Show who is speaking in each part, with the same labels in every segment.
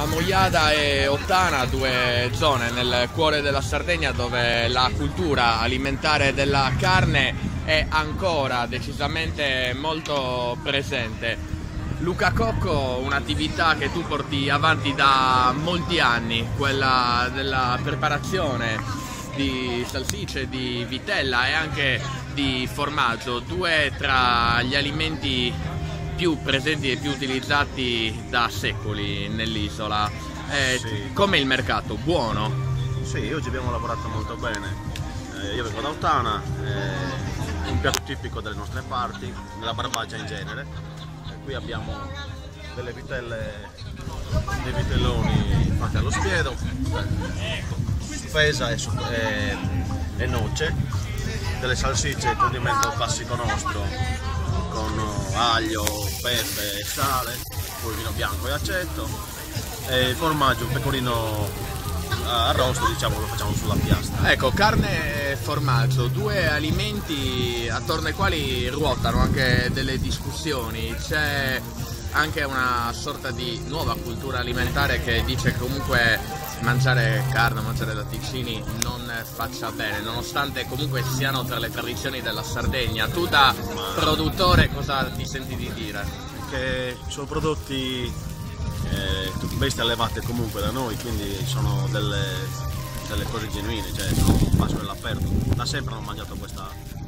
Speaker 1: Mogliada e Ottana, due zone nel cuore della Sardegna dove la cultura alimentare della carne è ancora decisamente molto presente. Luca Cocco, un'attività che tu porti avanti da molti anni, quella della preparazione di salsicce, di vitella e anche di formaggio, due tra gli alimenti più presenti e più utilizzati da secoli nell'isola.
Speaker 2: Sì.
Speaker 1: Com'è il mercato? Buono?
Speaker 2: Sì, oggi abbiamo lavorato molto bene. Io vengo da Ottana, è un piatto tipico delle nostre parti, nella Barbagia in genere. Qui abbiamo delle vitelle, dei vitelloni fatti allo spiedo, fesa e noce, delle salsicce condimento classico nostro con aglio, pepe e sale, poi vino bianco e aceto, e il formaggio, un pecorino arrosto, diciamo, lo facciamo sulla piastra.
Speaker 1: Ecco, carne e formaggio, due alimenti attorno ai quali ruotano anche delle discussioni. C'è anche una sorta di nuova cultura alimentare che dice che comunque mangiare carne, mangiare latticini non faccia bene, nonostante comunque siano tra le tradizioni della Sardegna. Tu da produttore cosa ti senti di dire?
Speaker 2: Che sono prodotti bestie allevate comunque da noi, quindi sono delle cose genuine, cioè sono un passo dell'aperto. Da sempre hanno mangiato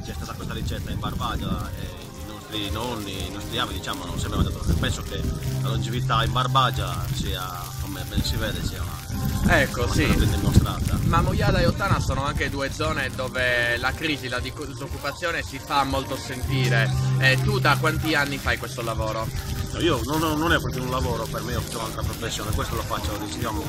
Speaker 2: c'è stata questa ricetta in Barbagia e i nostri nonni, i nostri avi, diciamo, hanno sempre mangiato. Penso che la longevità in Barbagia sia, come ben si vede, sia
Speaker 1: ecco, sì,
Speaker 2: dimostrata.
Speaker 1: Ma Mogliada e Ottana sono anche due zone dove la crisi, la disoccupazione si fa molto sentire. Tu da quanti anni fai questo lavoro?
Speaker 2: Io non è proprio un lavoro per me, ho un'altra professione, questo lo faccio, diciamo,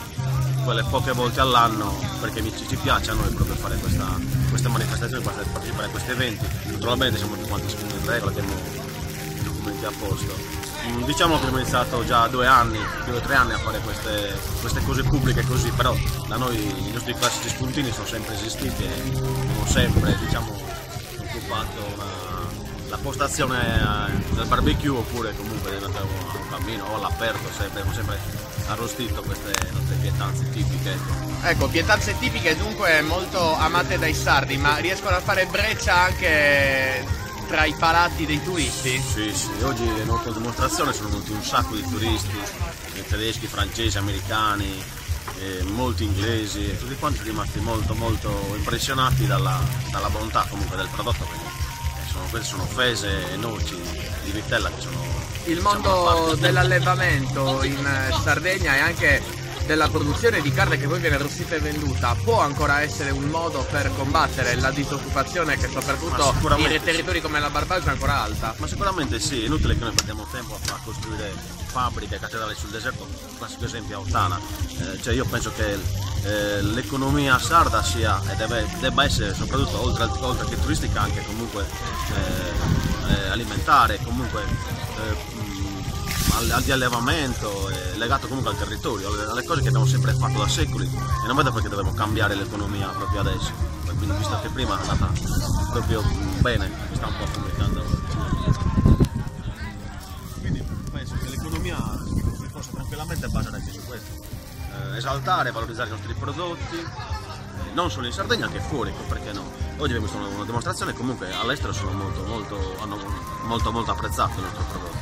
Speaker 2: quelle poche volte all'anno perché ci piace a noi proprio fare queste manifestazioni, partecipare a questi eventi. Naturalmente siamo tutti quanti in regola, abbiamo i documenti a posto. Diciamo che abbiamo iniziato già 2 o 3 anni a fare queste cose pubbliche così, però da noi i nostri classici spuntini sono sempre esistiti e abbiamo sempre, diciamo, occupato la postazione del barbecue, oppure comunque diventato un cammino o all'aperto, abbiamo sempre arrostito queste nostre pietanze tipiche.
Speaker 1: Ecco, pietanze tipiche dunque molto amate dai sardi, ma riescono a fare breccia anche tra i palati dei turisti?
Speaker 2: Sì, oggi le nostre dimostrazioni sono venuti un sacco di turisti, tedeschi, francesi, americani, molti inglesi, e tutti quanti sono rimasti molto impressionati dalla bontà comunque del prodotto, perché queste sono fese e noci di vitella che sono...
Speaker 1: Il mondo dell'allevamento in Sardegna e anche della produzione di carne che poi viene arrostita e venduta può ancora essere un modo per combattere la disoccupazione che soprattutto in territori come la Barbagia è ancora alta?
Speaker 2: Ma sicuramente sì, è inutile che noi perdiamo tempo a costruire fabbriche, cattedrali sul deserto, un classico esempio a Ottana. Cioè io penso che l'economia sarda sia e debba essere soprattutto oltre che turistica anche comunque alimentare, comunque di allevamento, legato comunque al territorio, alle cose che abbiamo sempre fatto da secoli, e non vedo perché dobbiamo cambiare l'economia proprio adesso. Quindi, visto che prima è andata proprio bene, mi sta un po' commentando. Quindi penso che l'economia si possa tranquillamente basare anche su questo, esaltare e valorizzare i nostri prodotti, non solo in Sardegna, anche fuori, perché no? Oggi abbiamo visto una dimostrazione, comunque all'estero hanno molto apprezzato il nostro prodotto.